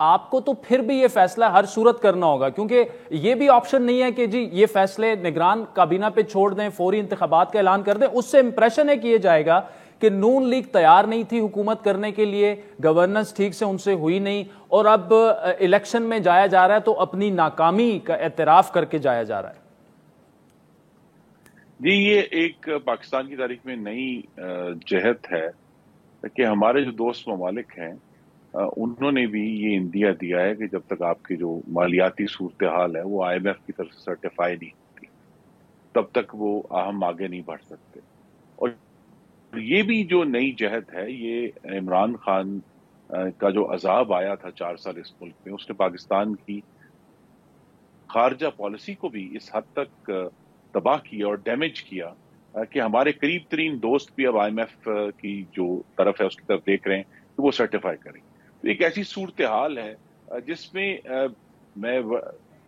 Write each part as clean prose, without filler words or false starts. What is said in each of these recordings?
آپ کو تو پھر بھی یہ فیصلہ ہر صورت کرنا ہوگا، کیونکہ یہ بھی آپشن نہیں ہے کہ جی یہ فیصلے نگران کابینہ پہ چھوڑ دیں، فوری انتخابات کا اعلان کر دیں. اس سے امپریشن ہے کیے جائے گا کہ نون لیگ تیار نہیں تھی حکومت کرنے کے لیے، گورننس ٹھیک سے ان سے ہوئی نہیں، اور اب الیکشن میں جایا جا رہا ہے تو اپنی ناکامی کا اعتراف کر کے جایا جا رہا ہے. جی یہ ایک پاکستان کی تاریخ میں نئی جہت ہے کہ ہمارے جو دوست ممالک ہیں انہوں نے بھی یہ اندیا دیا ہے کہ جب تک آپ کی جو مالیاتی صورتحال ہے وہ IMF کی طرف سے سرٹیفائی نہیں ہوتی تب تک وہ ہم آگے نہیں بڑھ سکتے. اور یہ بھی جو نئی جہت ہے، یہ عمران خان کا جو عذاب آیا تھا 4 سال اس ملک میں، اس نے پاکستان کی خارجہ پالیسی کو بھی اس حد تک تباہ کیا اور ڈیمیج کیا کہ ہمارے قریب ترین دوست بھی اب IMF کی جو طرف ہے اس کی طرف دیکھ رہے ہیں کہ وہ سرٹیفائی کریں. تو ایک ایسی صورتحال ہے جس میں میں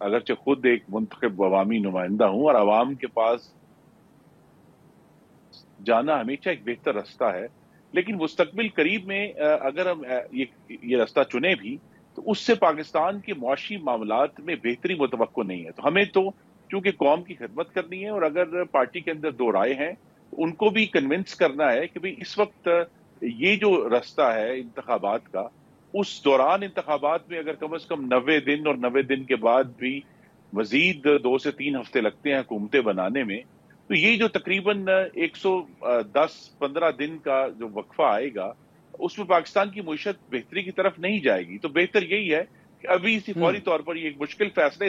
اگرچہ خود ایک منتخب عوامی نمائندہ ہوں اور عوام کے پاس جانا ہمیشہ ایک بہتر رستہ ہے، لیکن مستقبل قریب میں اگر ہم یہ رستہ چنیں بھی تو اس سے پاکستان کے معاشی معاملات میں بہتری متوقع نہیں ہے. تو ہمیں تو چونکہ قوم کی خدمت کرنی ہے، اور اگر پارٹی کے اندر 2 رائے ہیں تو ان کو بھی کنونس کرنا ہے کہ بھئی اس وقت یہ جو رستہ ہے انتخابات کا، اس دوران انتخابات میں اگر کم از کم 90 دن اور 90 دن کے بعد بھی مزید 2 سے 3 ہفتے لگتے ہیں حکومتیں بنانے میں، تو یہ جو تقریباً 110-15 دن کا جو وقفہ آئے گا اس میں پاکستان کی معیشت بہتری کی طرف نہیں جائے گی. تو بہتر یہی ہے کہ ابھی اسی فوری طور پر یہ ایک مشکل فیصلہ،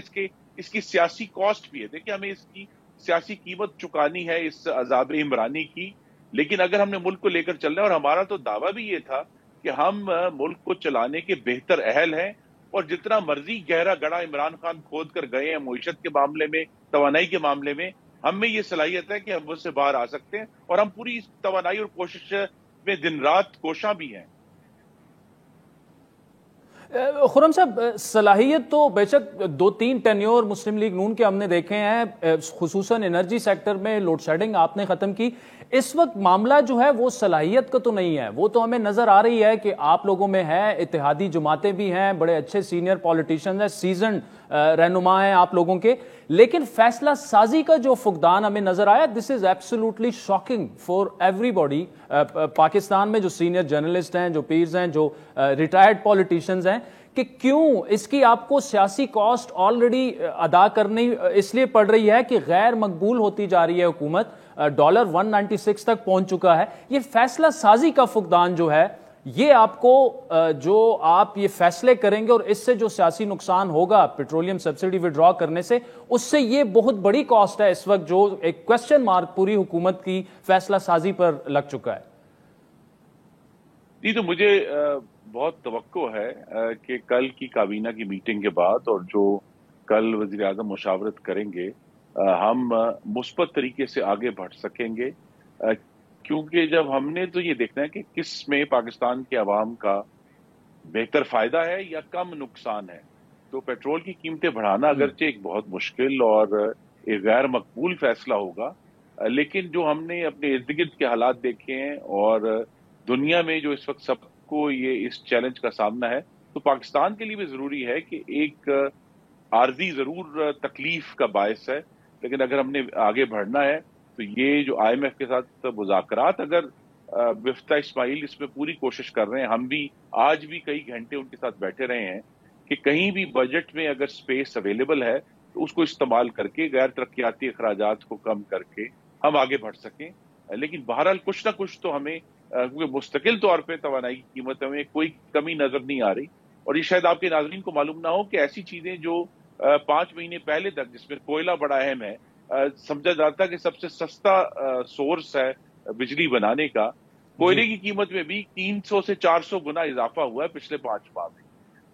اس کی سیاسی کاسٹ بھی ہے، دیکھیں ہمیں اس کی سیاسی قیمت چکانی ہے اس عذاب عمرانی کی، لیکن اگر ہم نے ملک کو لے کر چلنا ہے، اور ہمارا تو دعویٰ بھی یہ تھا کہ ہم ملک کو چلانے کے بہتر اہل ہیں، اور جتنا مرضی گہرا گڑھا عمران خان کھود کر گئے ہیں معیشت کے معاملے میں، توانائی کے معاملے میں، ہم میں یہ صلاحیت ہے کہ ہم اس سے باہر آ سکتے ہیں، اور ہم پوری توانائی اور کوشش میں دن رات کوشاں بھی ہیں. خرم صاحب، صلاحیت تو بے شک 2-3 ٹینیور مسلم لیگ نون کے ہم نے دیکھے ہیں، خصوصاً انرجی سیکٹر میں لوڈ شیڈنگ آپ نے ختم کی. اس وقت معاملہ جو ہے وہ صلاحیت کا تو نہیں ہے، وہ تو ہمیں نظر آ رہی ہے کہ آپ لوگوں میں ہے، اتحادی جماعتیں بھی ہیں، بڑے اچھے سینئر پولیٹیشنز ہیں، سیزنڈ رہنما ہیں آپ لوگوں کے، لیکن فیصلہ سازی کا جو فقدان ہمیں نظر آیا، this is absolutely shocking for everybody. Pakistan میں جو سینئر جرنلسٹ ہیں، جو پیرز ہیں، جو ریٹائرڈ پولیٹیشنز ہیں، کہ کیوں اس کی آپ کو سیاسی کاسٹ آلریڈی ادا کرنی اس لیے پڑ رہی ہے کہ غیر مقبول ہوتی جا رہی ہے حکومت، ڈالر 196 تک پہنچ چکا ہے. یہ فیصلہ سازی کا فقدان جو ہے، یہ آپ کو جو آپ یہ فیصلے کریں گے اور اس سے جو سیاسی نقصان ہوگا پیٹرولیم سبسڈی وڈرا کرنے سے، اس سے یہ بہت بڑی کاسٹ ہے اس وقت جو ایک کوسچن مارک پوری حکومت کی فیصلہ سازی پر لگ چکا ہے. جی تو مجھے بہت توقع ہے کہ کل کی کابینہ کی میٹنگ کے بعد اور جو کل وزیر اعظم مشاورت کریں گے، ہم مثبت طریقے سے آگے بڑھ سکیں گے، کیونکہ جب ہم نے تو یہ دیکھنا ہے کہ کس میں پاکستان کے عوام کا بہتر فائدہ ہے یا کم نقصان ہے. تو پیٹرول کی قیمتیں بڑھانا اگرچہ ایک بہت مشکل اور ایک غیر مقبول فیصلہ ہوگا، لیکن جو ہم نے اپنے ارد گرد کے حالات دیکھے ہیں اور دنیا میں جو اس وقت سب کو یہ اس چیلنج کا سامنا ہے، تو پاکستان کے لیے بھی ضروری ہے کہ ایک عارضی ضرور تکلیف کا باعث ہے، لیکن اگر ہم نے آگے بڑھنا ہے تو یہ جو IMF کے ساتھ مذاکرات، اگر مفتاح اسماعیل اس میں پوری کوشش کر رہے ہیں، ہم بھی آج بھی کئی گھنٹے ان کے ساتھ بیٹھے رہے ہیں کہ کہیں بھی بجٹ میں اگر سپیس اویلیبل ہے تو اس کو استعمال کر کے غیر ترقیاتی اخراجات کو کم کر کے ہم آگے بڑھ سکیں. لیکن بہرحال کچھ نہ کچھ تو ہمیں، کیونکہ مستقل طور پہ توانائی کی قیمتوں میں کوئی کمی نظر نہیں آ رہی، اور یہ شاید آپ کے ناظرین کو معلوم نہ ہو کہ ایسی چیزیں جو 5 مہینے پہلے تک، جس میں کوئلہ بڑا اہم ہے، سمجھا جاتا کہ سب سے سستا سورس ہے بجلی بنانے کا، کوئلے کی قیمت میں بھی 300 سے 400 گنا اضافہ ہوا ہے پچھلے 5 ماہ میں.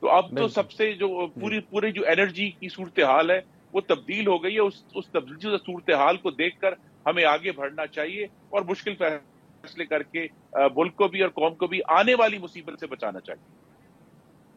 تو اب تو سب سے جو پوری جو انرجی کی صورتحال ہے وہ تبدیل ہو گئی ہے. اس تبدیل صورتحال کو دیکھ کر ہمیں آگے بڑھنا چاہیے اور مشکل فیصلے کر کے ملک کو بھی اور قوم کو بھی آنے والی مصیبت سے بچانا چاہیے.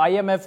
IMF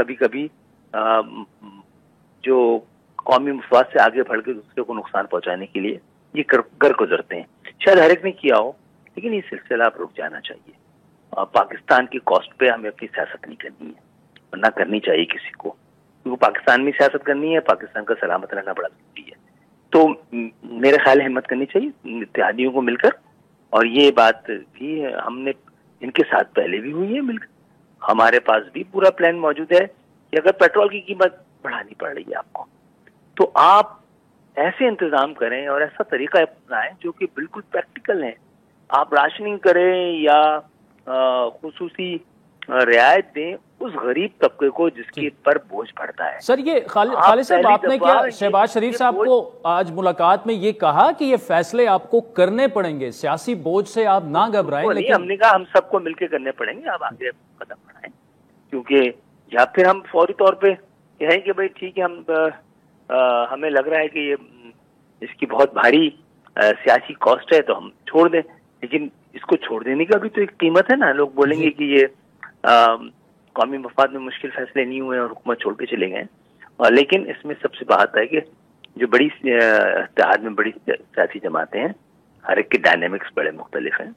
کبھی کبھی جو قومی مفاد سے آگے بڑھ کے دوسرے کو نقصان پہنچانے کے لیے یہ گر گزرتے ہیں. شاید ہر ایک نے کیا ہو, لیکن یہ سلسلہ اب رک جانا چاہیے. پاکستان کی کاسٹ پہ ہمیں اپنی سیاست نہیں کرنی ہے, نہ کرنی چاہیے کسی کو, کیونکہ پاکستان میں سیاست کرنی ہے, پاکستان کا سلامت رہنا بڑا ضروری ہے. تو میرے خیال ہے ہمت کرنی چاہیے اتحادیوں کو مل کر, اور یہ بات بھی ہم نے ان کے ساتھ پہلے بھی ہوئی ہے مل کر. ہمارے پاس بھی پورا پلان موجود ہے کہ اگر پیٹرول کی قیمت بڑھانی پڑ رہی ہے آپ کو, تو آپ ایسے انتظام کریں اور ایسا طریقہ اپنائیں جو کہ بالکل پریکٹیکل ہے. آپ راشننگ کریں یا خصوصی رعایت دیں اس غریب طبقے کو جس کے پر بوجھ پڑتا ہے. سر یہ خالد صاحب آپ نے کیا شہباز شریف صاحب کو آج ملاقات میں یہ کہا کہ یہ فیصلے آپ کو کرنے پڑیں گے, سیاسی بوجھ سے آپ نہ گھبرائیں؟ لیکن ہم نے کہا ہم سب کو مل کے کرنے پڑیں گے, آپ آگے قدم بڑھائیں, کیونکہ یا پھر ہم فوری طور پہ کہیں کہ بھائی ٹھیک ہے ہمیں لگ رہا ہے کہ یہ اس کی بہت بھاری سیاسی کاسٹ ہے تو ہم چھوڑ دیں, لیکن اس کو چھوڑ دینے کا بھی تو ایک قیمت ہے نا. لوگ بولیں گے کہ یہ قومی مفاد میں مشکل فیصلے نہیں ہوئے اور حکومت چھوڑ کے چلے گئے, لیکن اس میں سب سے بات ہے کہ جو بڑی اتحاد میں بڑی سیاسی جماعتیں ہیں, ہر ایک کے ڈائنامکس بڑے مختلف ہیں.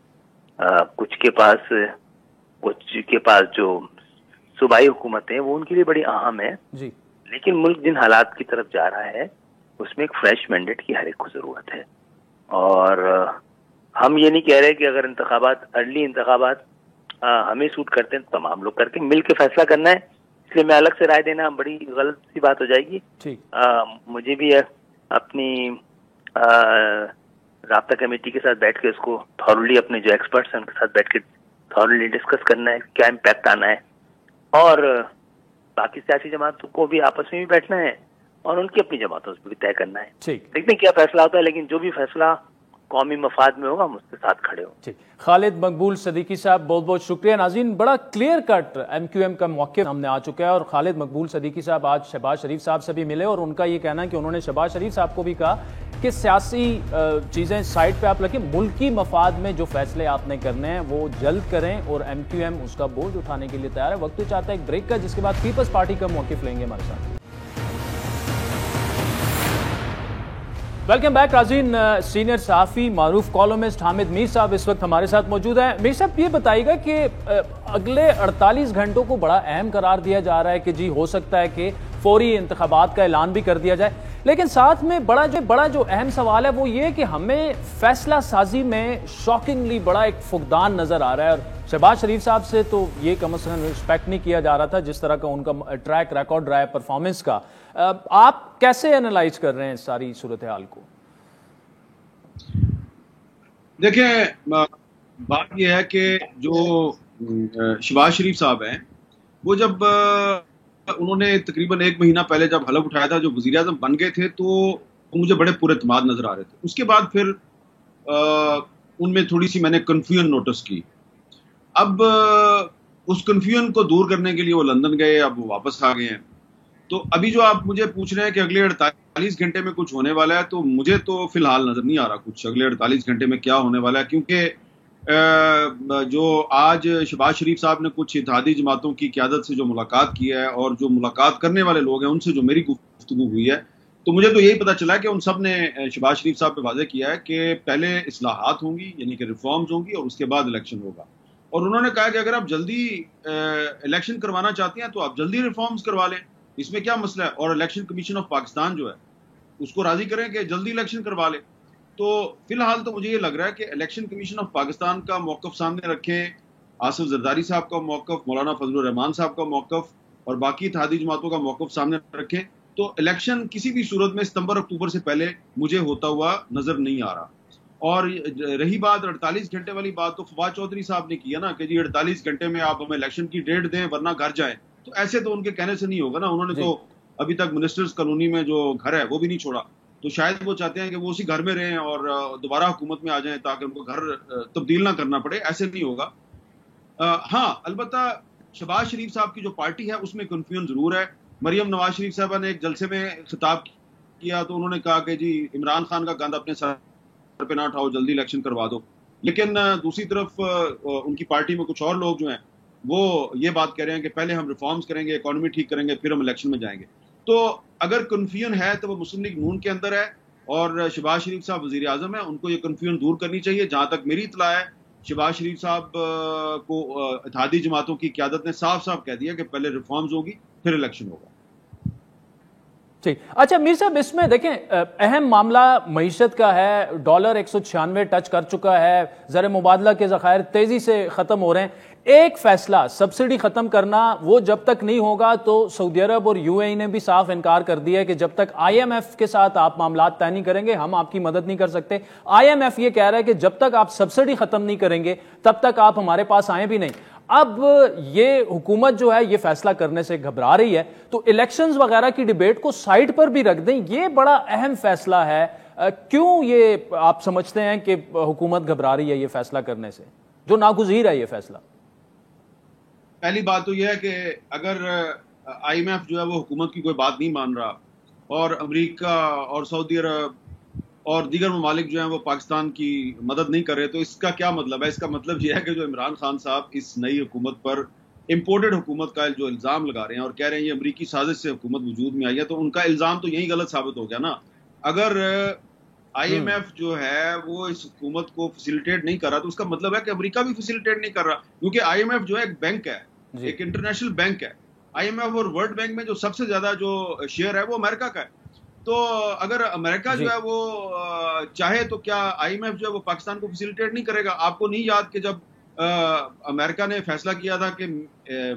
کچھ کے پاس جو صوبائی حکومتیں وہ ان کے لیے بڑی اہم ہے جی, لیکن ملک جن حالات کی طرف جا رہا ہے اس میں ایک فریش مینڈیٹ کی ہر ایک کو ضرورت ہے. اور ہم یہ نہیں کہہ رہے کہ اگر ارلی انتخابات ہمیں سوٹ کرتے ہیں تو تمام لوگ کر کے مل کے فیصلہ کرنا ہے, اس لیے میں الگ سے رائے دینا بڑی غلط سی بات ہو جائے گی. مجھے بھی اپنی رابطہ کمیٹی کے ساتھ بیٹھ کے اس کو تھورلی, اپنے جو ایکسپرٹس ہیں ان کے ساتھ بیٹھ کے تھورلی ڈسکس کرنا ہے کیا امپیکٹ آنا ہے, اور باقی سیاسی جماعتوں کو بھی آپس میں بھی بیٹھنا ہے اور ان کی اپنی جماعتوں سے بھی طے کرنا ہے. دیکھتے ہیں کیا فیصلہ ہوتا ہے, لیکن جو بھی فیصلہ قومی مفاد میں ہوگا ہم اس کے ساتھ کھڑے ہوں. خالد مقبول صدیقی صاحب بہت بہت شکریہ. ناظرین, بڑا clear cut M Q M کا موقف ہم نے آ چکا ہے, اور خالد مقبول صدیقی صاحب آج شہباز شریف صاحب سے بھی ملے, اور ان کا یہ کہنا ہے کہ انہوں نے شہباز شریف صاحب کو بھی کہا کہ سیاسی چیزیں سائڈ پہ آپ رکھیں, ملکی مفاد میں جو فیصلے آپ نے کرنے ہیں وہ جلد کریں, اور ایم کیو ایم اس کا بوجھ اٹھانے کے لیے تیار ہے. وقت تو چاہتا ہے ایک بریک کا, جس کے بعد پیپلز پارٹی کا موقف لیں گے ہمارے ساتھ. ویلکم بیک ناظرین. سینئر صحافی معروف کالمسٹ حامد میر صاحب اس وقت ہمارے ساتھ موجود ہیں. میر صاحب یہ بتائیے گا کہ اگلے 48 گھنٹوں کو بڑا اہم قرار دیا جا رہا ہے کہ جی ہو سکتا ہے کہ فوری انتخابات کا اعلان بھی کر دیا جائے, لیکن ساتھ میں بڑا جو اہم سوال ہے وہ یہ کہ ہمیں فیصلہ سازی میں شاکنگلی بڑا ایک فقدان نظر آ رہا ہے, اور شہباز شریف صاحب سے تو یہ کم از کم ریسپیکٹ نہیں کیا جا رہا تھا جس طرح کا ان کا ٹریک ریکارڈ رہا ہے پرفارمنس کا. آپ کیسے انالائز کر رہے ہیں ساری صورتحال کو؟ دیکھیں, بات یہ ہے کہ جو شہباز شریف صاحب ہیں وہ جب انہوں نے تقریباً 1 مہینہ پہلے جب حلف اٹھایا تھا, جو وزیر اعظم بن گئے تھے, تو وہ مجھے بڑے پر اعتماد نظر آ رہے تھے. اس کے بعد پھر ان میں تھوڑی سی میں نے کنفیوژن نوٹس کی. اب اس کنفیوژن کو دور کرنے کے لیے وہ لندن گئے, اب وہ واپس آ گئے ہیں. تو ابھی جو آپ مجھے پوچھ رہے ہیں کہ اگلے 48 گھنٹے میں کچھ ہونے والا ہے, تو مجھے تو فی الحال نظر نہیں آ رہا کچھ اگلے 48 گھنٹے میں کیا ہونے والا ہے, کیونکہ جو آج شہباز شریف صاحب نے کچھ اتحادی جماعتوں کی قیادت سے جو ملاقات کی ہے, اور جو ملاقات کرنے والے لوگ ہیں ان سے جو میری گفتگو ہوئی ہے, تو مجھے تو یہی پتا چلا کہ ان سب نے شہباز شریف صاحب پہ واضح کیا ہے کہ پہلے اصلاحات ہوں گی, یعنی کہ ریفارمز ہوں گی, اور اس کے بعد الیکشن ہوگا. اور انہوں نے کہا کہ اگر آپ جلدی الیکشن کروانا چاہتے ہیں تو آپ جلدی ریفارمز کروا لیں, اس میں کیا مسئلہ ہے. اور الیکشن کمیشن آف پاکستان جو ہے اس کو راضی کریں کہ جلدی الیکشن کروا لیں. تو فی الحال تو مجھے یہ لگ رہا ہے کہ الیکشن کمیشن آف پاکستان کا موقف سامنے رکھیں, آصف زرداری صاحب کا موقف, مولانا فضل الرحمان صاحب کا موقف, اور باقی اتحادی جماعتوں کا موقف سامنے رکھیں, تو الیکشن کسی بھی صورت میں ستمبر اکتوبر سے پہلے مجھے ہوتا ہوا نظر نہیں آ رہا. اور رہی بات 48 گھنٹے والی بات, تو فواد چودھری صاحب نے کیا نا کہ جی 48 گھنٹے میں آپ ہمیں الیکشن کی ڈیٹ دیں ورنہ گھر جائیں. تو ایسے تو ان کے کہنے سے نہیں ہوگا نا. انہوں نے تو ابھی تک منسٹرز کالونی میں جو گھر ہے وہ بھی نہیں چھوڑا, تو شاید وہ چاہتے ہیں کہ وہ اسی گھر میں رہیں اور دوبارہ حکومت میں آ جائیں تاکہ ان کو گھر تبدیل نہ کرنا پڑے. ایسے نہیں ہوگا. ہاں, البتہ شہباز شریف صاحب کی جو پارٹی ہے اس میں کنفیوژن ضرور ہے. مریم نواز شریف صاحبہ نے ایک جلسے میں خطاب کیا تو انہوں نے کہا کہ جی عمران خان کا گند اپنے سر پہ نہ اٹھاؤ, جلدی الیکشن کروا دو. لیکن دوسری طرف ان کی پارٹی میں کچھ اور لوگ جو ہیں وہ یہ بات کہہ رہے ہیں کہ پہلے ہم ریفارمز کریں گے, اکانومی ٹھیک کریں گے, پھر ہم الیکشن میں جائیں گے. تو اگر کنفیوژن ہے تو وہ مسلم لیگ نون کے اندر ہے, اور شہباز شریف صاحب وزیر اعظم ہیں, ان کو یہ کنفیوژن دور کرنی چاہیے. جہاں تک میری اطلاع ہے, شہباز شریف صاحب کو اتحادی جماعتوں کی قیادت نے صاف صاف کہہ دیا کہ پہلے ریفارمز ہوگی پھر الیکشن ہوگا. ٹھیک. اچھا میر صاحب, اس میں دیکھیں اہم معاملہ معیشت کا ہے. ڈالر 196 ٹچ کر چکا ہے, زر مبادلہ کے ذخائر تیزی سے ختم ہو رہے ہیں. ایک فیصلہ سبسڈی ختم کرنا, وہ جب تک نہیں ہوگا تو سعودی عرب اور یو اے ای نے بھی صاف انکار کر دیا ہے کہ جب تک آئی ایم ایف کے ساتھ آپ معاملات طے نہیں کریں گے ہم آپ کی مدد نہیں کر سکتے. آئی ایم ایف یہ کہہ رہا ہے کہ جب تک آپ سبسڈی ختم نہیں کریں گے تب تک آپ ہمارے پاس آئیں بھی نہیں. اب یہ حکومت جو ہے یہ فیصلہ کرنے سے گھبرا رہی ہے, تو الیکشنز وغیرہ کی ڈیبیٹ کو سائڈ پر بھی رکھ دیں, یہ بڑا اہم فیصلہ ہے. کیوں یہ آپ سمجھتے ہیں کہ حکومت گھبرا رہی ہے یہ فیصلہ کرنے سے, جو ناگزیر ہے یہ فیصلہ؟ پہلی بات تو یہ ہے کہ اگر آئی ایم ایف جو ہے وہ حکومت کی کوئی بات نہیں مان رہا, اور امریکہ اور سعودی عرب اور دیگر ممالک جو ہیں وہ پاکستان کی مدد نہیں کر رہے, تو اس کا کیا مطلب ہے؟ اس کا مطلب یہ ہے کہ جو عمران خان صاحب اس نئی حکومت پر امپورٹڈ حکومت کا جو الزام لگا رہے ہیں اور کہہ رہے ہیں یہ امریکی سازش سے حکومت وجود میں آئی ہے, تو ان کا الزام تو یہی غلط ثابت ہو گیا نا. اگر آئی ایم ایف جو ہے وہ اس حکومت کو فیسیلیٹیٹ نہیں کر رہا تو اس کا مطلب ہے کہ امریکہ بھی فیسیلیٹیٹ نہیں کر رہا, کیونکہ آئی ایم ایف جو ہے ایک بینک ہے, ایک انٹرنیشنل بینک ہے. آئی ایم ایف اور ورلڈ بینک میں جو سب سے زیادہ جو شیئر ہے وہ امریکہ کا ہے. تو اگر امریکہ جو ہے وہ چاہے تو کیا آئی ایم ایف جو ہے وہ پاکستان کو فیسیلیٹیٹ نہیں کرے گا؟ آپ کو نہیں یاد کہ جب امریکہ نے فیصلہ کیا تھا کہ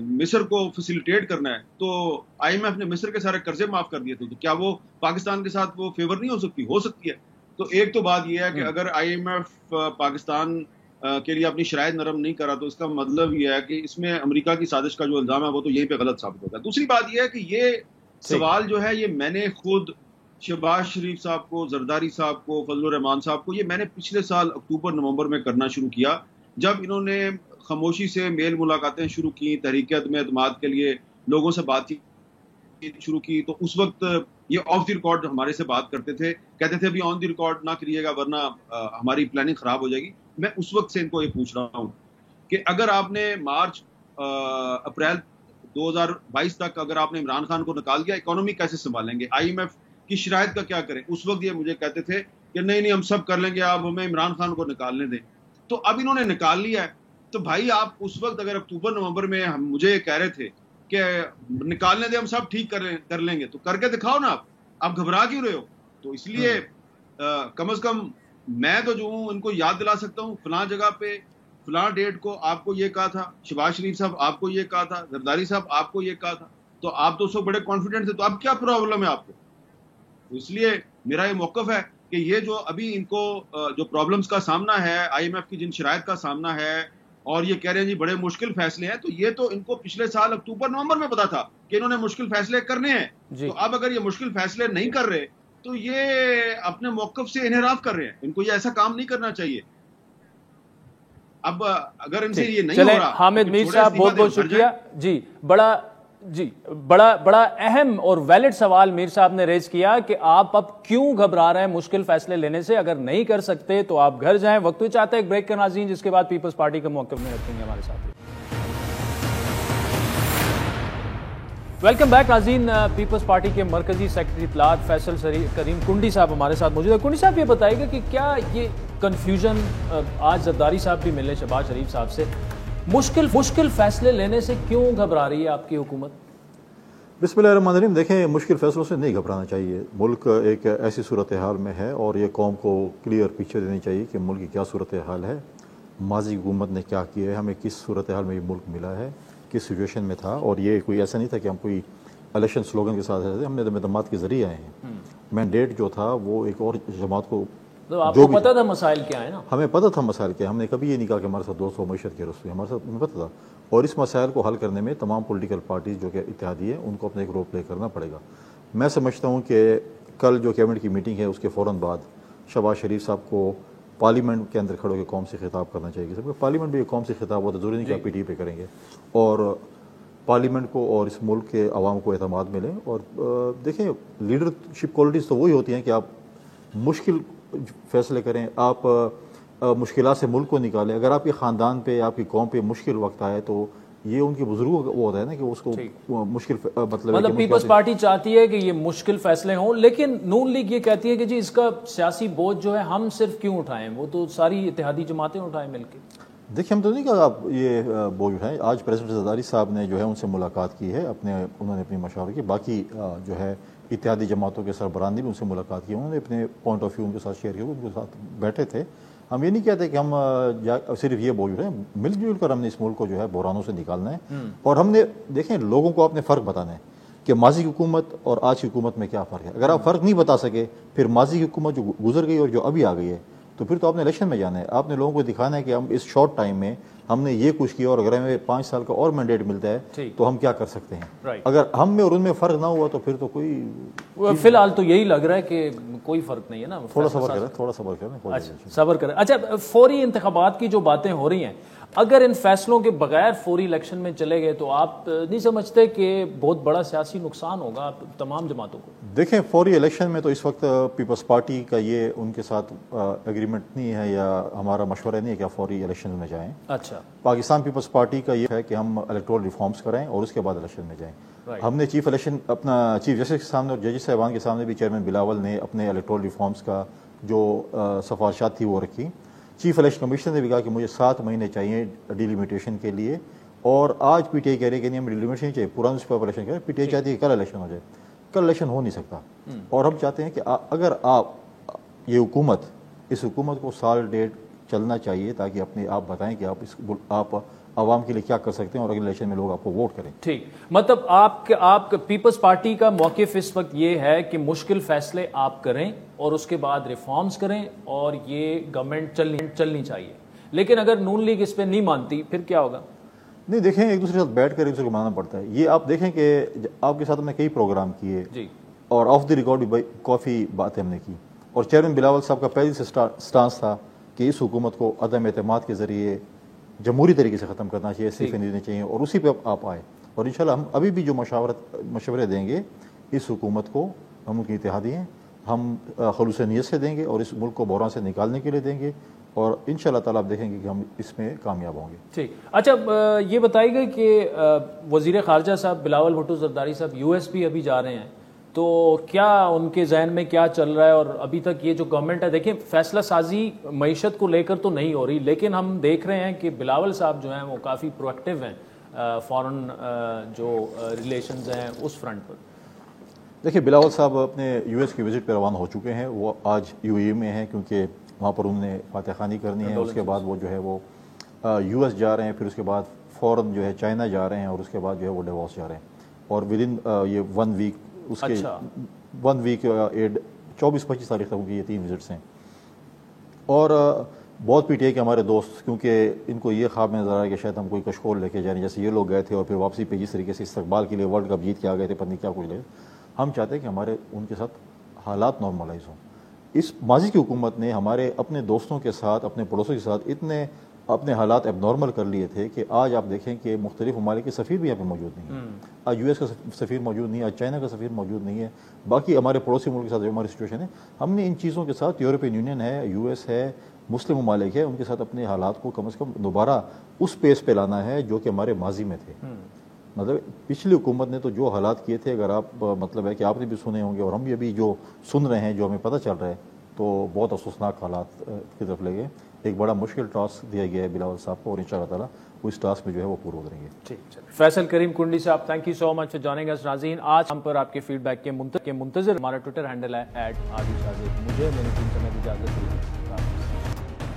مصر کو فیسیلیٹیٹ کرنا ہے تو آئی ایم ایف نے مصر کے سارے قرضے معاف کر دیے تھے, تو کیا وہ پاکستان کے ساتھ وہ فیور نہیں ہو سکتی؟ ہو سکتی ہے. تو ایک تو بات یہ ہے کہ اگر آئی ایم ایف پاکستان کے لیے اپنی شرائط نرم نہیں کرا تو اس کا مطلب یہ ہے کہ اس میں امریکہ کی سازش کا جو الزام ہے وہ تو یہیں پہ غلط ثابت ہوگا. دوسری بات یہ ہے کہ یہ سوال جو ہے یہ میں نے خود شہباز شریف صاحب کو, زرداری صاحب کو, فضل الرحمان صاحب کو, یہ میں نے پچھلے سال اکتوبر نومبر میں کرنا شروع کیا جب انہوں نے خاموشی سے میل ملاقاتیں شروع کی, تحریک عدم اعتماد کے لیے لوگوں سے بات چیت شروع کی. تو اس وقت یہ آف دی ریکارڈ ہمارے سے بات کرتے تھے, کہتے تھے ابھی آن دی ریکارڈ نہ کریے گا ورنہ ہماری پلاننگ خراب ہو جائے گی. میں اس وقت سے ان کو یہ پوچھ رہا ہوں کہ اگر آپ نے مارچ اپریل 2022 تک اگر آپ نے عمران خان کو نکال دیا, اکانومی کیسے سنبھالیں گے؟ آئی ایم ایف کی شرائط کا کیا کریں؟ اس وقت یہ مجھے کہتے تھے کہ نہیں ہم سب کر لیں گے, آپ ہمیں عمران خان کو نکالنے دیں. تو اب انہوں نے نکال لیا ہے, تو بھائی آپ اس وقت اگر اکتوبر نومبر میں مجھے یہ کہہ رہے تھے کہ نکالنے دیں, ہم سب ٹھیک کر لیں گے, تو کر کے دکھاؤ نا. آپ گھبرا کیوں رہے ہو؟ تو اس لیے کم از کم میں تو جو ہوں ان کو یاد دلا سکتا ہوں, فلاں جگہ پہ فلاں ڈیٹ کو آپ کو یہ کہا تھا, شہباز شریف صاحب آپ کو یہ کہا تھا, زرداری صاحب آپ کو یہ کہا تھا, تو آپ تو اس وقت بڑے کانفیڈنٹ تھے. تو اب کیا پرابلم ہے آپ کو؟ اس لیے میرا یہ موقف ہے کہ یہ جو ابھی ان کو جو پرابلمز کا سامنا ہے, آئی ایم ایف کی جن شرائط کا سامنا ہے, اور یہ کہہ رہے ہیں جی بڑے مشکل فیصلے ہیں, تو یہ تو ان کو پچھلے سال اکتوبر نومبر میں پتا تھا کہ انہوں نے مشکل فیصلے کرنے ہیں. تو اب اگر یہ مشکل فیصلے نہیں کر رہے تو یہ اپنے موقف سے انحراف کر رہے ہیں. ان کو یہ ایسا کام نہیں کرنا چاہیے. اب اگر ان سے یہ نہیں ہو رہا, حامد میر صاحب بہت بہت شکریہ. بڑا اہم اور ویلڈ سوال میر صاحب نے ریز کیا کہ آپ اب کیوں گھبرا رہے ہیں مشکل فیصلے لینے سے؟ اگر نہیں کر سکتے تو آپ گھر جائیں. وقت بھی چاہتے ہیں ایک بریک کے ناظرین, جس کے بعد پیپلز پارٹی کا موقف میں رکھیں گے ہمارے ساتھ. ویلکم بیک ناظرین. پیپلز پارٹی کے مرکزی سیکرٹری اطلاعات فیصل کریم کنڈی صاحب ہمارے ساتھ موجود ہے. کنڈی صاحب یہ بتائیے گا کہ کیا یہ کنفیوژن, آج زرداری صاحب بھی ملے شہباز شریف صاحب سے, مشکل فیصلے لینے سے کیوں گھبرا رہی ہے آپ کی حکومت؟ بسم اللہ الرحمن الرحیم. دیکھیں, مشکل فیصلوں سے نہیں گھبرانا چاہیے. ملک ایک ایسی صورتحال میں ہے اور یہ قوم کو کلیئر پکچر دینی چاہیے کہ ملک کی کیا صورتحال ہے, ماضی حکومت نے کیا کیا ہے, ہمیں کس صورتحال میں یہ ملک ملا ہے, کس سچویشن میں تھا. اور یہ کوئی ایسا نہیں تھا کہ ہم کوئی الیکشن سلوگن کے ساتھ رہتے, ہم نے مقدمات کے ذریعے آئے ہیں. مینڈیٹ جو تھا وہ ایک اور جماعت کو, تو آپ کو پتا تھا مسائل کیا ہے نا, ہمیں پتا تھا مسائل کیا. ہم نے کبھی یہ نہیں کہا کہ ہمارے ساتھ 200 معیشت کے رسوئی, ہمارے ساتھ ہمیں پتا تھا. اور اس مسائل کو حل کرنے میں تمام پولیٹیکل پارٹیز جو کہ اتحادی ہیں ان کو اپنا ایک رول پلے کرنا پڑے گا. میں سمجھتا ہوں کہ کل جو کیبنٹ کی میٹنگ ہے اس کے فوراً بعد شہباز شریف صاحب کو پارلیمنٹ کے اندر کھڑے ہو کے قوم سے خطاب کرنا چاہیے. پارلیمنٹ بھی ایک قوم سے خطاب ہوتا ہے, ضروری نہیں کہ آپ پی ٹی پہ کریں گے. اور پارلیمنٹ کو اور اس ملک کے عوام کو اعتماد ملے. اور دیکھیں, لیڈرشپ کوالٹیز تو وہی ہوتی ہیں کہ آپ مشکل فیصلے کریں, آپ مشکلات سے ملک کو نکالیں. اگر آپ کے خاندان پہ, آپ کی قوم پہ مشکل وقت آئے تو یہ ان کے بزرگوں کا وہ ہوتا ہے نا کہ اس کو مشکل مطلب پیپلز پارٹی چاہتی ہے کہ یہ مشکل فیصلے ہوں، لیکن نون لیگ یہ کہتی ہے کہ جی اس کا سیاسی بوجھ جو ہے ہم صرف کیوں اٹھائیں، وہ تو ساری اتحادی جماعتیں اٹھائیں مل کے۔ دیکھیں ہم تو نہیں کہا آپ یہ بوجھ اٹھائیں، آج پریزیڈنٹ زرداری صاحب نے جو ہے ان سے ملاقات کی ہے، انہوں نے اپنی مشاورے کی، باقی جو ہے اتحادی جماعتوں کے سربراہان نے بھی ان سے ملاقات کی، انہوں نے اپنے پوائنٹ آف ویو ان کے ساتھ شیئر کیا، ان کے ساتھ بیٹھے تھے۔ ہم یہ نہیں کہتے کہ ہم صرف یہ بوجھ اٹھائیں، مل جل کر ہم نے اس ملک کو جو ہے بحرانوں سے نکالنا ہے، اور ہم نے دیکھیں لوگوں کو اپنے فرق بتانا ہے کہ ماضی کی حکومت اور آج کی حکومت میں کیا فرق ہے۔ اگر آپ فرق نہیں بتا سکے پھر ماضی کی حکومت جو گزر گئی اور جو ابھی آ گئی ہے، تو پھر تو آپ نے الیکشن میں جانا ہے، آپ نے لوگوں کو دکھانا ہے کہ ہم اس شارٹ ٹائم میں ہم نے یہ کچھ کیا، اور اگر ہمیں 5 سال کا اور مینڈیٹ ملتا ہے تو ہم کیا کر سکتے ہیں۔ اگر ہم میں اور ان میں فرق نہ ہوا تو پھر تو کوئی فی الحال تو یہی لگ رہا ہے کہ کوئی فرق نہیں ہے نا، تھوڑا صبر کریں صبر کریں۔ اچھا، فوری انتخابات کی جو باتیں ہو رہی ہیں، اگر ان فیصلوں کے بغیر فوری الیکشن میں چلے گئے تو آپ نہیں سمجھتے کہ بہت بڑا سیاسی نقصان ہوگا تمام جماعتوں کو؟ دیکھیں فوری الیکشن میں تو اس وقت پیپلز پارٹی کا یہ ان کے ساتھ ایگریمنٹ نہیں ہے یا ہمارا مشورہ نہیں ہے کہ آپ فوری الیکشن میں جائیں۔ اچھا، پاکستان پیپلز پارٹی کا یہ ہے کہ ہم الیکٹورل ریفارمز کریں اور اس کے بعد الیکشن میں جائیں۔ ہم نے چیف جسٹس کے سامنے اور ججز صاحبان کے سامنے بھی چیئرمین بلاول نے اپنے الیکٹورل ریفارمز کا جو سفارشات تھی وہ رکھی۔ چیف الیکشن کمیشنر نے بھی کہا کہ مجھے 7 مہینے چاہیے ڈیلیمیٹیشن کے لیے، اور آج پی ٹی آئی کہہ رہی ہے کہ نہیں ہم ڈیلیمیٹیشن چاہیے، پورا نیوزپیپر الیکشن کریں۔ پی ٹی آئی چاہتی ہے کہ کل الیکشن ہو جائے، کل الیکشن ہو نہیں سکتا، اور ہم چاہتے ہیں کہ اگر آپ یہ حکومت اس حکومت کو سال ڈیڑھ چلنا چاہیے تاکہ اپنے آپ بتائیں کہ آپ عوام کے لیے کیا کر سکتے ہیں اور اگلے الیکشن میں لوگ آپ کو ووٹ کریں۔ ٹھیک، مطلب آپ پیپلز پارٹی کا موقف اس وقت یہ ہے کہ مشکل فیصلے آپ کریں اور اس کے بعد ریفارمز کریں اور یہ گورنمنٹ چلنی چاہیے، لیکن اگر نون لیگ اس پہ نہیں مانتی پھر کیا ہوگا؟ نہیں دیکھیں ایک دوسرے کے ساتھ بیٹھ کر ایک دوسرے کو ماننا پڑتا ہے۔ یہ آپ دیکھیں کہ آپ کے ساتھ ہم نے کئی پروگرام کیے اور آف دی ریکارڈ بھی کافی باتیں ہم نے کی، اور چیئرمین بلاول صاحب کا پہلے سے سٹانس تھا کہ اس حکومت کو عدم اعتماد کے ذریعے جمہوری طریقے سے ختم کرنا چاہیے، صرف دینے چاہیے، اور اسی پہ آپ آئے، اور انشاءاللہ ہم ابھی بھی جو مشورے دیں گے اس حکومت کو، ہم ان کی اتحادی ہیں، ہم خلوص نیت سے دیں گے اور اس ملک کو بحران سے نکالنے کے لیے دیں گے، اور انشاءاللہ تعالیٰ آپ دیکھیں گے کہ ہم اس میں کامیاب ہوں گے۔ ٹھیک، اچھا یہ بتائیے گا کہ وزیر خارجہ صاحب بلاول بھٹو زرداری صاحب US بھی ابھی جا رہے ہیں، تو کیا ان کے ذہن میں کیا چل رہا ہے؟ اور ابھی تک یہ جو گورنمنٹ ہے، دیکھیں فیصلہ سازی معیشت کو لے کر تو نہیں ہو رہی، لیکن ہم دیکھ رہے ہیں کہ بلاول صاحب جو ہیں وہ کافی پرویکٹیو ہیں فارن جو ریلیشنز ہیں اس فرنٹ پر۔ دیکھیں بلاول صاحب اپنے US کی وزٹ پہ روانہ ہو چکے ہیں، وہ آج UAE میں ہیں کیونکہ وہاں پر انہوں نے فاتح خوانی کرنی ہے، اس کے بعد وہ جو ہے وہ US جا رہے ہیں، پھر اس کے بعد فوراً جو ہے چائنا جا رہے ہیں، اور اس کے بعد جو ہے وہ ڈیووس جا رہے ہیں، اور ودن یہ 1 ویک اس کے 1 ویک 24-25 تاریخ تک ان کی یہ 3 وزٹس ہیں۔ اور بہت PTI کے ہمارے دوست، کیونکہ ان کو یہ خواب میں نظر آیا کہ شاید ہم کوئی کشکول لے کے جائیں، جیسے یہ لوگ گئے تھے اور پھر واپسی پہ جس طریقے سے استقبال کے لیے ورلڈ کپ جیت کے آ گئے تھے، پتہ نہیں کیا کچھ لے، ہم چاہتے ہیں کہ ہمارے ان کے ساتھ حالات نارملائز ہوں۔ اس ماضی کی حکومت نے ہمارے اپنے دوستوں کے ساتھ، اپنے پڑوسوں کے ساتھ اتنے اپنے حالات اب نارمل کر لیے تھے کہ آج آپ دیکھیں کہ مختلف ممالک کے سفیر بھی یہاں پہ موجود نہیں ہیں، آج US کا سفیر موجود نہیں ہے، آج چائنا کا سفیر موجود نہیں ہے، باقی ہمارے پڑوسی ملک کے ساتھ جو ہماری سچویشن ہے، ہم نے ان چیزوں کے ساتھ یورپین یونین ہے، US ہے، مسلم ممالک ہے، ان کے ساتھ اپنے حالات کو کم از کم دوبارہ اس پیس پہ لانا ہے جو کہ ہمارے ماضی میں تھے۔ مطلب پچھلی حکومت نے تو جو حالات کیے تھے، اگر آپ مطلب ہے کہ آپ نے بھی سنے ہوں گے اور ہم بھی ابھی جو سن رہے ہیں، جو ہمیں پتہ چل رہا ہے، تو بہت افسوسناک حالات کی طرف لے گئے۔ ایک بڑا مشکل ٹاسک دیا گیا ہے بلاول صاحب کو، اور انشاءاللہ تعالیٰ وہ اس ٹاسک میں جو ہے وہ پورا کریں گے۔ ٹھیک، فیصل کریم کنڈی صاحب، thank you so much for joining اس۔ ناظرین، آج ہم پر آپ کے فیڈ بیک کے منتظر، ہمارا ٹویٹر ہینڈل ہے @عادل، مجھے میری ٹیم سے اجازت دیجیے۔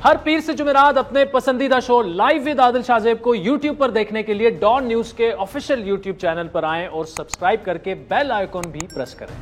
ہر پیر سے جمعرات اپنے پسندیدہ شو لائیو ود عادل شاہ کو YouTube پر دیکھنے کے لیے ڈان نیوز کے آفیشیل YouTube چینل پر آئیں اور سبسکرائب کر کے بیل آئیکن بھی پریس کریں۔